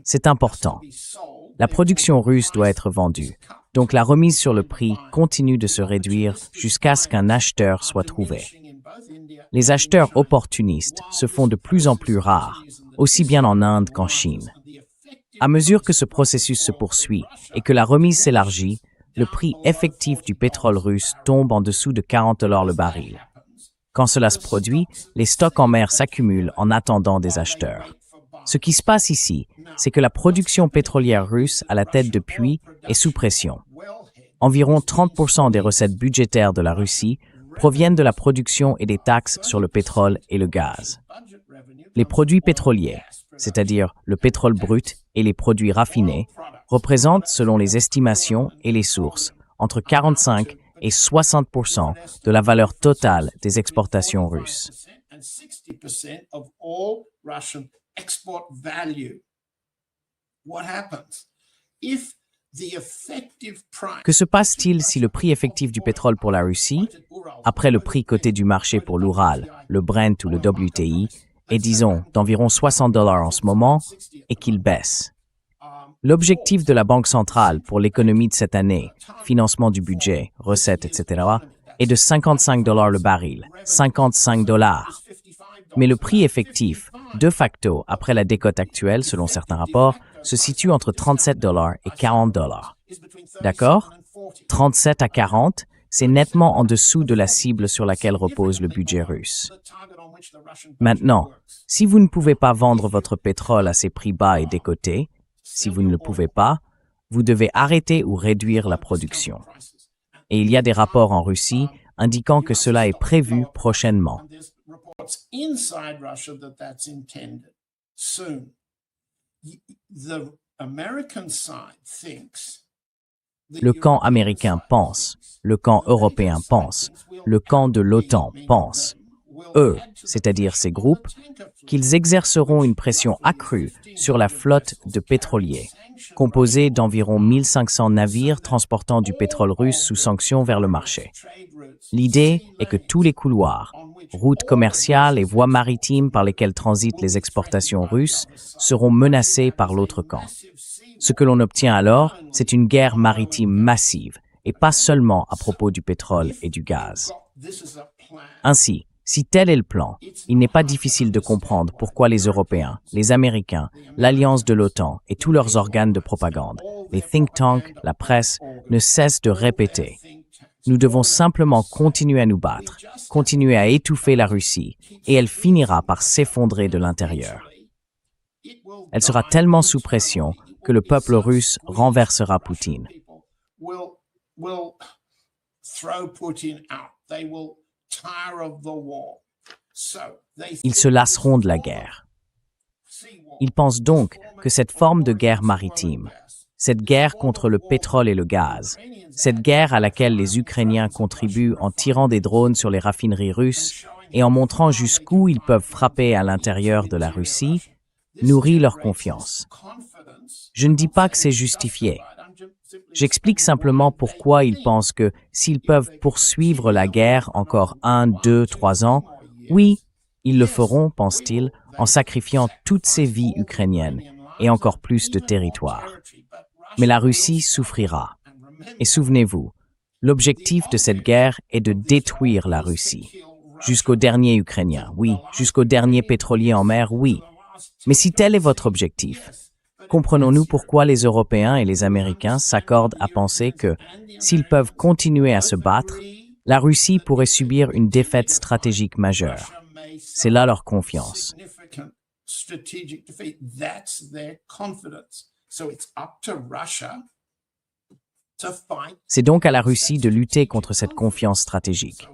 C'est important. La production russe doit être vendue, donc la remise sur le prix continue de se réduire jusqu'à ce qu'un acheteur soit trouvé. Les acheteurs opportunistes se font de plus en plus rares, aussi bien en Inde qu'en Chine. À mesure que ce processus se poursuit et que la remise s'élargit, le prix effectif du pétrole russe tombe en dessous de $40 le baril. Quand cela se produit, les stocks en mer s'accumulent en attendant des acheteurs. Ce qui se passe ici, c'est que la production pétrolière russe à la tête de puits est sous pression. Environ 30% des recettes budgétaires de la Russie proviennent de la production et des taxes sur le pétrole et le gaz. Les produits pétroliers, c'est-à-dire le pétrole brut et les produits raffinés, représentent, selon les estimations et les sources, entre 45 et 60% de la valeur totale des exportations russes. Que se passe-t-il si le prix effectif du pétrole pour la Russie, après le prix coté du marché pour l'Oural, le Brent ou le WTI, est disons d'environ $60 en ce moment et qu'il baisse? L'objectif de la Banque centrale pour l'économie de cette année, financement du budget, recettes, etc., est de $55 le baril, $55. Mais le prix effectif, de facto, après la décote actuelle, selon certains rapports, se situe entre $37 et $40. D'accord? 37 à 40, c'est nettement en dessous de la cible sur laquelle repose le budget russe. Maintenant, si vous ne pouvez pas vendre votre pétrole à ces prix bas et décotés, si vous ne le pouvez pas, vous devez arrêter ou réduire la production. Et il y a des rapports en Russie indiquant que cela est prévu prochainement. Le camp américain pense, le camp européen pense, le camp de l'OTAN pense, eux, c'est-à-dire ces groupes, qu'ils exerceront une pression accrue sur la flotte de pétroliers, composée d'environ 1500 navires transportant du pétrole russe sous sanction vers le marché. L'idée est que tous les couloirs, routes commerciales et voies maritimes par lesquelles transitent les exportations russes seront menacés par l'autre camp. Ce que l'on obtient alors, c'est une guerre maritime massive et pas seulement à propos du pétrole et du gaz. Ainsi, si tel est le plan, il n'est pas difficile de comprendre pourquoi les Européens, les Américains, l'Alliance de l'OTAN et tous leurs organes de propagande, les think tanks, la presse, ne cessent de répéter. Nous devons simplement continuer à nous battre, continuer à étouffer la Russie, et elle finira par s'effondrer de l'intérieur. Elle sera tellement sous pression que le peuple russe renversera Poutine. Ils se lasseront de la guerre. Ils pensent donc que cette forme de guerre maritime, cette guerre contre le pétrole et le gaz, cette guerre à laquelle les Ukrainiens contribuent en tirant des drones sur les raffineries russes et en montrant jusqu'où ils peuvent frapper à l'intérieur de la Russie, nourrit leur confiance. Je ne dis pas que c'est justifié. J'explique simplement pourquoi ils pensent que s'ils peuvent poursuivre la guerre encore 1, 2, 3 ans, oui, ils le feront, pense-t-il, en sacrifiant toutes ces vies ukrainiennes et encore plus de territoire. Mais la Russie souffrira. Et souvenez-vous, l'objectif de cette guerre est de détruire la Russie. Jusqu'au dernier Ukrainien, oui. Jusqu'au dernier pétrolier en mer, oui. Mais si tel est votre objectif, comprenons-nous pourquoi les Européens et les Américains s'accordent à penser que, s'ils peuvent continuer à se battre, la Russie pourrait subir une défaite stratégique majeure. C'est là leur confiance. C'est donc à la Russie de lutter contre cette confiance stratégique.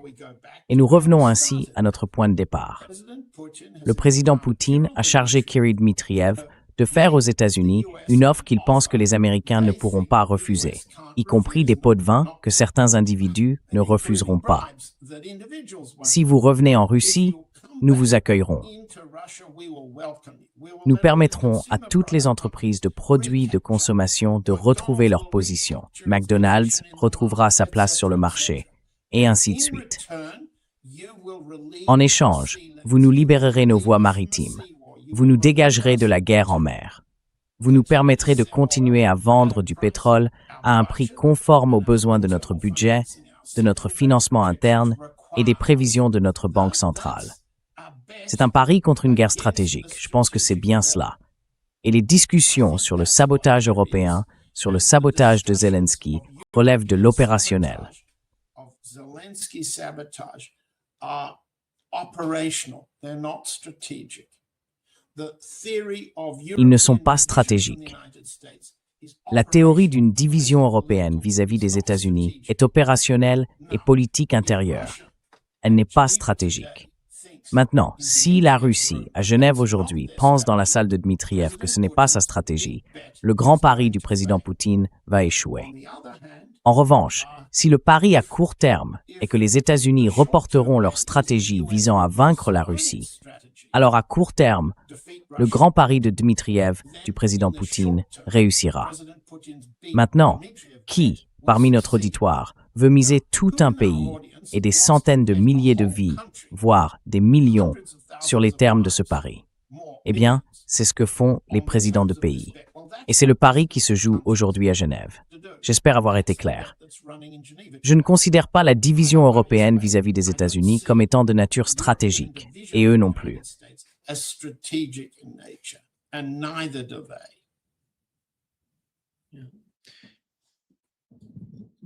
Et nous revenons ainsi à notre point de départ. Le président Poutine a chargé Kirill Dmitriev de faire aux États-Unis une offre qu'il pense que les Américains ne pourront pas refuser, y compris des pots de vin que certains individus ne refuseront pas. Si vous revenez en Russie, nous vous accueillerons. Nous permettrons à toutes les entreprises de produits de consommation de retrouver leur position. McDonald's retrouvera sa place sur le marché, et ainsi de suite. En échange, vous nous libérerez nos voies maritimes. Vous nous dégagerez de la guerre en mer. Vous nous permettrez de continuer à vendre du pétrole à un prix conforme aux besoins de notre budget, de notre financement interne et des prévisions de notre banque centrale. C'est un pari contre une guerre stratégique. Je pense que c'est bien cela. Et les discussions sur le sabotage européen, sur le sabotage de Zelensky, relèvent de l'opérationnel. Ils ne sont pas stratégiques. La théorie d'une division européenne vis-à-vis des États-Unis est opérationnelle et politique intérieure. Elle n'est pas stratégique. Maintenant, si la Russie, à Genève aujourd'hui, pense dans la salle de Dmitriev que ce n'est pas sa stratégie, le grand pari du président Poutine va échouer. En revanche, si le pari à court terme est que les États-Unis reporteront leur stratégie visant à vaincre la Russie, alors à court terme, le grand pari de Dmitriev, du président Poutine, réussira. Maintenant, qui, parmi notre auditoire, veut miser tout un pays et des centaines de milliers de vies, voire des millions, sur les termes de ce pari? Eh bien, c'est ce que font les présidents de pays. Et c'est le pari qui se joue aujourd'hui à Genève. J'espère avoir été clair. Je ne considère pas la division européenne vis-à-vis des États-Unis comme étant de nature stratégique, et eux non plus.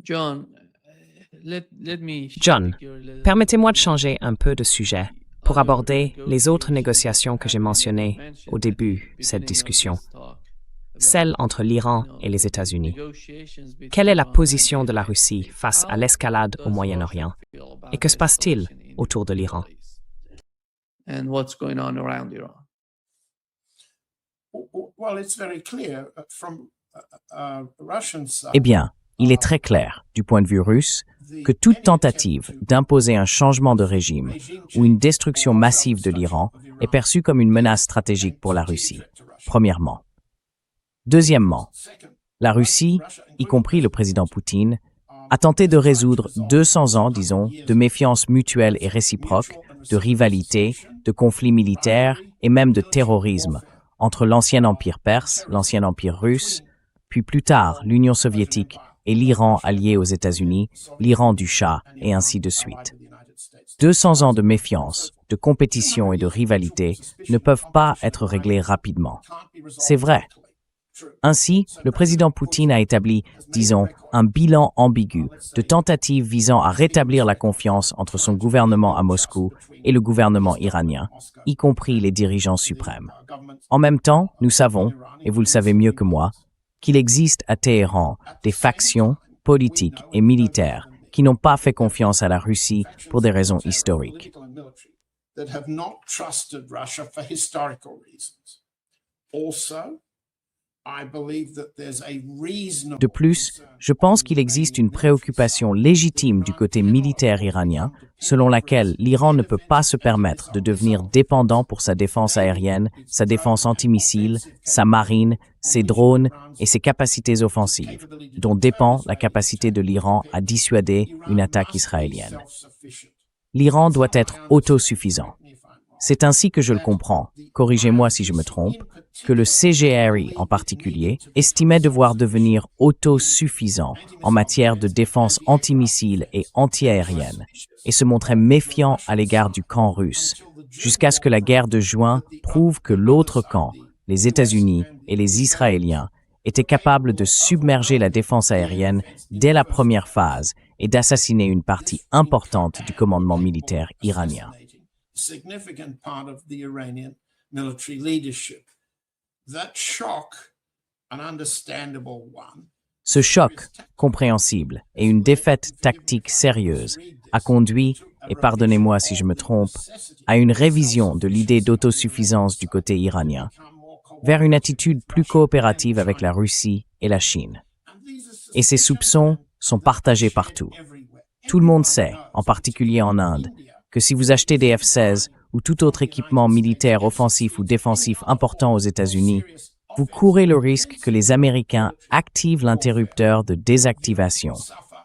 John, permettez-moi de changer un peu de sujet pour aborder les autres négociations que j'ai mentionnées au début de cette discussion, celle entre l'Iran et les États-Unis. Quelle est la position de la Russie face à l'escalade au Moyen-Orient? Et que se passe-t-il autour de l'Iran? Eh bien, il est très clair, du point de vue russe, que toute tentative d'imposer un changement de régime ou une destruction massive de l'Iran est perçue comme une menace stratégique pour la Russie, premièrement. Deuxièmement, la Russie, y compris le président Poutine, a tenté de résoudre 200 ans, disons, de méfiance mutuelle et réciproque, de rivalité, de conflits militaires et même de terrorisme entre l'ancien empire perse, l'ancien empire russe, puis plus tard l'Union soviétique et l'Iran allié aux États-Unis, l'Iran du Shah, et ainsi de suite. 200 ans de méfiance, de compétition et de rivalité ne peuvent pas être réglés rapidement. C'est vrai. Ainsi, le président Poutine a établi, disons, un bilan ambigu de tentatives visant à rétablir la confiance entre son gouvernement à Moscou et le gouvernement iranien, y compris les dirigeants suprêmes. En même temps, nous savons, et vous le savez mieux que moi, qu'il existe à Téhéran des factions politiques et militaires qui n'ont pas fait confiance à la Russie pour des raisons historiques. De plus, je pense qu'il existe une préoccupation légitime du côté militaire iranien, selon laquelle l'Iran ne peut pas se permettre de devenir dépendant pour sa défense aérienne, sa défense antimissile, sa marine, ses drones et ses capacités offensives, dont dépend la capacité de l'Iran à dissuader une attaque israélienne. L'Iran doit être autosuffisant. C'est ainsi que je le comprends, corrigez-moi si je me trompe, que le CGRI en particulier estimait devoir devenir autosuffisant en matière de défense antimissile et antiaérienne et se montrait méfiant à l'égard du camp russe, jusqu'à ce que la guerre de juin prouve que l'autre camp, les États-Unis et les Israéliens, étaient capables de submerger la défense aérienne dès la première phase et d'assassiner une partie importante du commandement militaire iranien. Ce choc, compréhensible, et une défaite tactique sérieuse a conduit, et pardonnez-moi si je me trompe, à une révision de l'idée d'autosuffisance du côté iranien, vers une attitude plus coopérative avec la Russie et la Chine. Et ces soupçons sont partagés partout. Tout le monde sait, en particulier en Inde, que si vous achetez des F-16 ou tout autre équipement militaire offensif ou défensif important aux États-Unis, vous courez le risque que les Américains activent l'interrupteur de désactivation,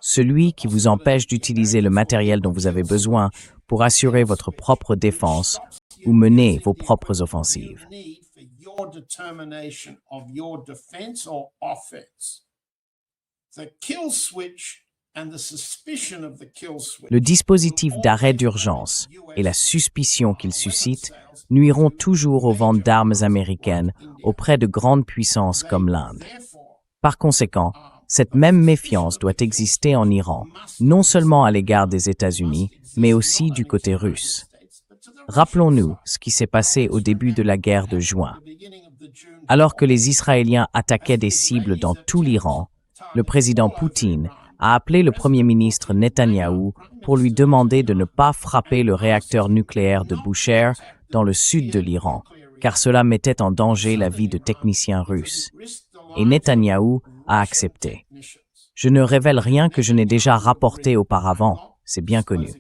celui qui vous empêche d'utiliser le matériel dont vous avez besoin pour assurer votre propre défense ou mener vos propres offensives. Le dispositif d'arrêt d'urgence et la suspicion qu'il suscite nuiront toujours aux ventes d'armes américaines auprès de grandes puissances comme l'Inde. Par conséquent, cette même méfiance doit exister en Iran, non seulement à l'égard des États-Unis, mais aussi du côté russe. Rappelons-nous ce qui s'est passé au début de la guerre de juin. Alors que les Israéliens attaquaient des cibles dans tout l'Iran, le président Poutine a appelé le Premier ministre Netanyahou pour lui demander de ne pas frapper le réacteur nucléaire de Bushehr dans le sud de l'Iran, car cela mettait en danger la vie de techniciens russes. Et Netanyahou a accepté. Je ne révèle rien que je n'ai déjà rapporté auparavant, c'est bien connu.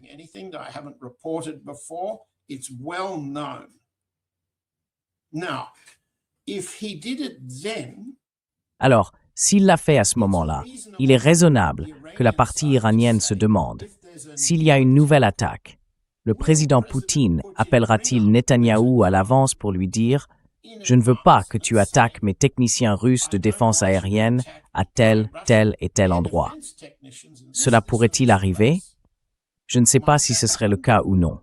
Alors, s'il l'a fait à ce moment-là, il est raisonnable que la partie iranienne se demande, s'il y a une nouvelle attaque, le président Poutine appellera-t-il Netanyahou à l'avance pour lui dire « Je ne veux pas que tu attaques mes techniciens russes de défense aérienne à tel, tel et tel endroit. » Cela pourrait-il arriver? Je ne sais pas si ce serait le cas ou non.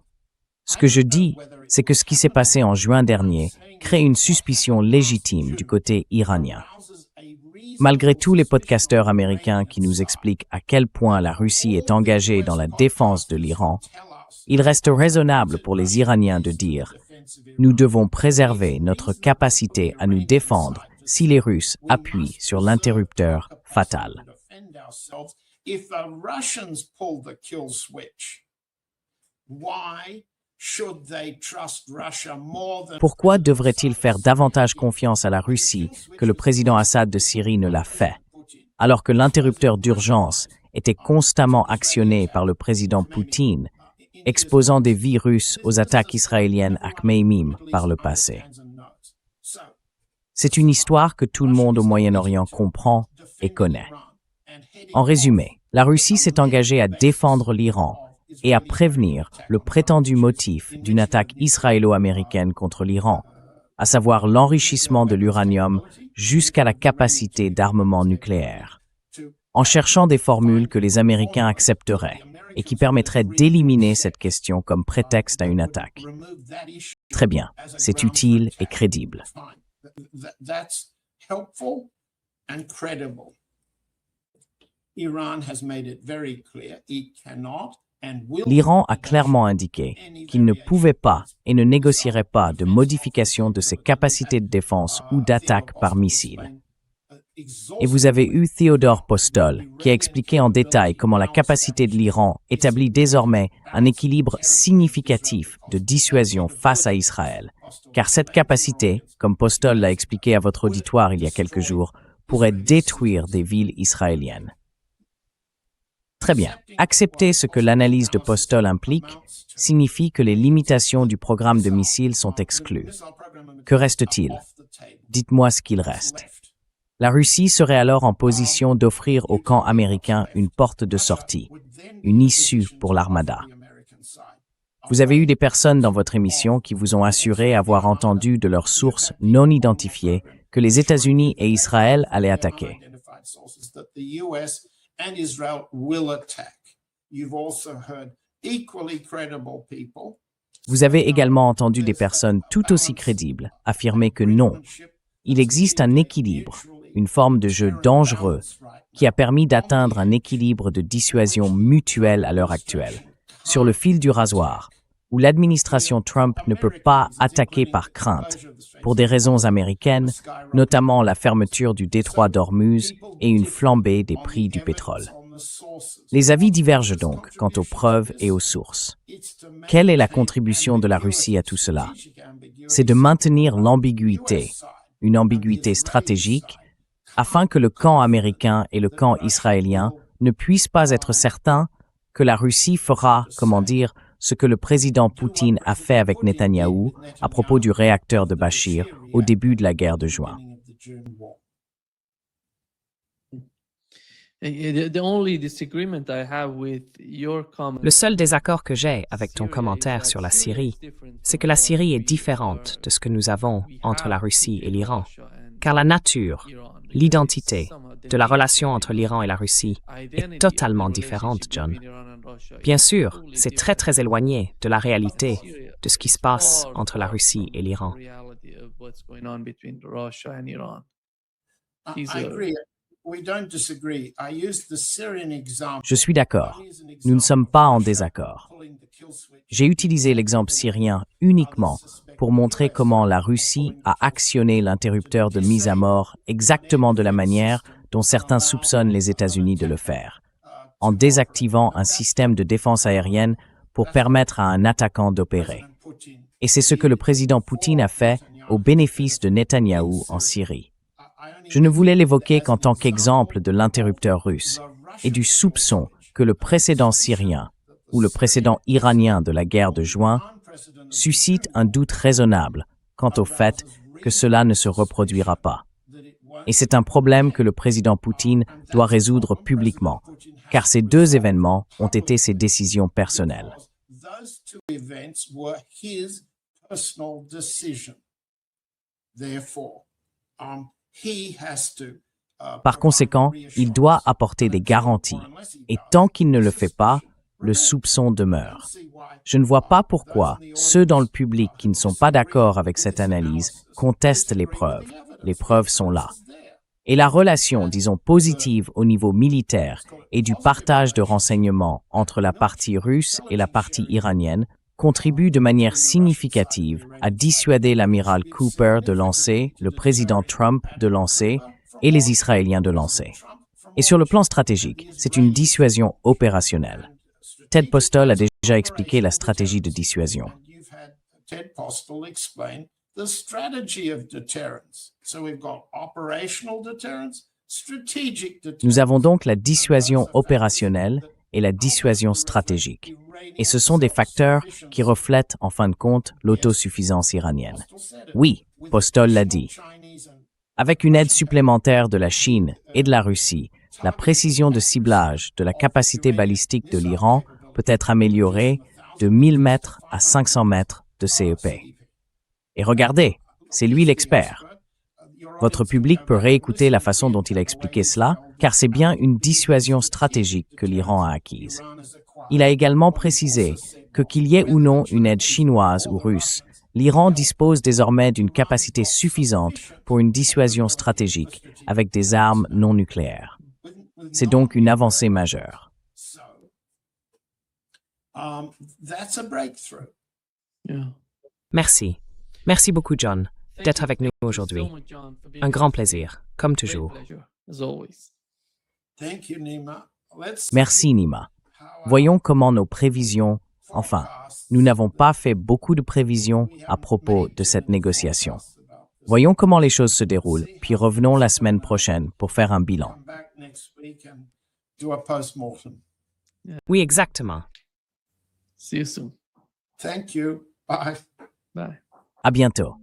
Ce que je dis, c'est que ce qui s'est passé en juin dernier crée une suspicion légitime du côté iranien. Malgré tous les podcasteurs américains qui nous expliquent à quel point la Russie est engagée dans la défense de l'Iran, il reste raisonnable pour les Iraniens de dire « Nous devons préserver notre capacité à nous défendre si les Russes appuient sur l'interrupteur fatal. » Pourquoi devrait-il faire davantage confiance à la Russie que le président Assad de Syrie ne l'a fait, alors que l'interrupteur d'urgence était constamment actionné par le président Poutine, exposant des vies russes aux attaques israéliennes à Khmeimim par le passé? C'est une histoire que tout le monde au Moyen-Orient comprend et connaît. En résumé, la Russie s'est engagée à défendre l'Iran et à prévenir le prétendu motif d'une attaque israélo-américaine contre l'Iran, à savoir l'enrichissement de l'uranium jusqu'à la capacité d'armement nucléaire. en cherchant des formules que les Américains accepteraient et qui permettraient d'éliminer cette question comme prétexte à une attaque. Très bien, c'est utile et crédible. That's helpful and credible. Iran has made it very clear it cannot and will. L'Iran a clairement indiqué qu'il ne pouvait pas et ne négocierait pas de modification de ses capacités de défense ou d'attaque par missile. Et vous avez eu Theodore Postol, qui a expliqué en détail comment la capacité de l'Iran établit désormais un équilibre significatif de dissuasion face à Israël. Car cette capacité, comme Postol l'a expliqué à votre auditoire il y a quelques jours, pourrait détruire des villes israéliennes. Très bien. Accepter ce que l'analyse de Postol implique signifie que les limitations du programme de missiles sont exclues. Que reste-t-il? Dites-moi ce qu'il reste. La Russie serait alors en position d'offrir au camp américain une porte de sortie, une issue pour l'armada. Vous avez eu des personnes dans votre émission qui vous ont assuré avoir entendu de leurs sources non identifiées que les États-Unis et Israël allaient attaquer. Vous avez également entendu des personnes tout aussi crédibles affirmer que non, il existe un équilibre, une forme de jeu dangereux qui a permis d'atteindre un équilibre de dissuasion mutuelle à l'heure actuelle, sur le fil du rasoir, où l'administration Trump ne peut pas attaquer par crainte, pour des raisons américaines, notamment la fermeture du détroit d'Ormuz et une flambée des prix du pétrole. Les avis divergent donc quant aux preuves et aux sources. Quelle est la contribution de la Russie à tout cela? C'est de maintenir l'ambiguïté, une ambiguïté stratégique, afin que le camp américain et le camp israélien ne puissent pas être certains que la Russie fera, comment dire, ce que le président Poutine a fait avec Netanyahou à propos du réacteur de Bachir au début de la guerre de juin. Le seul désaccord que j'ai avec ton commentaire sur la Syrie, c'est que la Syrie est différente de ce que nous avons entre la Russie et l'Iran, car la nature, l'identité de la relation entre l'Iran et la Russie est totalement différente, John. Bien sûr, c'est très très éloigné de la réalité de ce qui se passe entre la Russie et l'Iran. Je suis d'accord. Nous ne sommes pas en désaccord. J'ai utilisé l'exemple syrien uniquement pour montrer comment la Russie a actionné l'interrupteur de mise à mort exactement de la manière dont certains soupçonnent les États-Unis de le faire, en désactivant un système de défense aérienne pour permettre à un attaquant d'opérer. Et c'est ce que le président Poutine a fait au bénéfice de Netanyahou en Syrie. Je ne voulais l'évoquer qu'en tant qu'exemple de l'interrupteur russe et du soupçon que le précédent syrien ou le précédent iranien de la guerre de juin suscite un doute raisonnable quant au fait que cela ne se reproduira pas. Et c'est un problème que le président Poutine doit résoudre publiquement, car ces deux événements ont été ses décisions personnelles. Par conséquent, il doit apporter des garanties, et tant qu'il ne le fait pas, le soupçon demeure. Je ne vois pas pourquoi ceux dans le public qui ne sont pas d'accord avec cette analyse contestent les preuves. Les preuves sont là. Et la relation, disons, positive au niveau militaire et du partage de renseignements entre la partie russe et la partie iranienne contribue de manière significative à dissuader l'amiral Cooper de lancer, le président Trump de lancer et les Israéliens de lancer. Et sur le plan stratégique, c'est une dissuasion opérationnelle. Ted Postol a déjà expliqué la stratégie de dissuasion. Nous avons donc la dissuasion opérationnelle et la dissuasion stratégique. Et ce sont des facteurs qui reflètent, en fin de compte, l'autosuffisance iranienne. Oui, Postol l'a dit. Avec une aide supplémentaire de la Chine et de la Russie, la précision de ciblage de la capacité balistique de l'Iran peut être améliorée de 1000 mètres à 500 mètres de CEP. Et regardez, c'est lui l'expert. Votre public peut réécouter la façon dont il a expliqué cela, car c'est bien une dissuasion stratégique que l'Iran a acquise. Il a également précisé que qu'il y ait ou non une aide chinoise ou russe, l'Iran dispose désormais d'une capacité suffisante pour une dissuasion stratégique avec des armes non nucléaires. C'est donc une avancée majeure. That's a breakthrough. Yeah. Merci. Merci beaucoup, John, d'être avec nous aujourd'hui. Un grand plaisir, comme Great toujours. pleasure, as always. Thank you, Nima. Let's Merci Nima. Voyons comment nos prévisions, enfin, nous n'avons pas fait beaucoup de prévisions à propos de cette négociation. Voyons comment les choses se déroulent, puis revenons la semaine prochaine pour faire un bilan. come back next week and do a post-mortem. Oui, exactement. See you soon. Thank you. Bye. Bye. À bientôt.